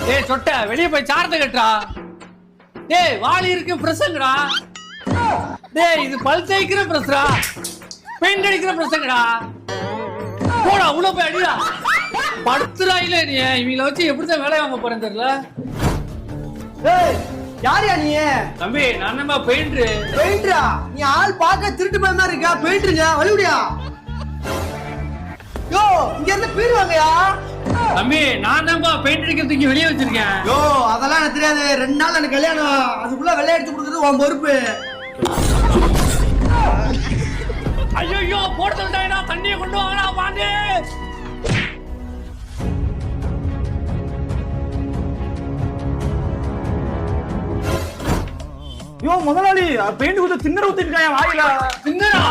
டேய் சொட்ட வெளிய போய் சார்த்த கட்டுறா. டேய் வாளி இருக்கு பிரசங்கடா. டேய் இது பல் தேய்க்கிற பிரஸ்ரா, பெயிண்ட் அடிக்கிற பிரசங்கடா. போடா உள்ள போய் அடிடா. படுத்துறா இல்ல நீ இவங்கள வச்சு எப்படிதான் வேலை வாங்க போறேன்னு தெரியல. ஏய் யாரியா நீ? தம்பி நான் நம்ம பெயிண்டர். பெயிண்டரா? நீ ஆள் பார்க்க திருட்டு பையன் மாதிரி இருக்கா. பெயிண்டருங்க வலிவுடியா? யோ இங்க இருந்து போயிருவாங்கயா. தம்பி நான் தான் பெயிண்ட் அடிக்கிறதுக்கு வெளியே வச்சிருக்கேன். யோ அதெல்லாம் எனக்கு தெரியாது. 2 நாள் எனக்கு கல்யாணம், அதுக்குள்ள வெள்ளை எடுத்து கொடுக்குறது உன் பொறுப்பு. ஐயோ போட சொல்லிட்டாங்கடா, தண்ணியை கொண்டு வாங்கடா பாண்டி. யோ முதலாளி பெயிண்ட் ஊத்த திண்ணற ஊத்திருக்காயா வாயில. தின்னடா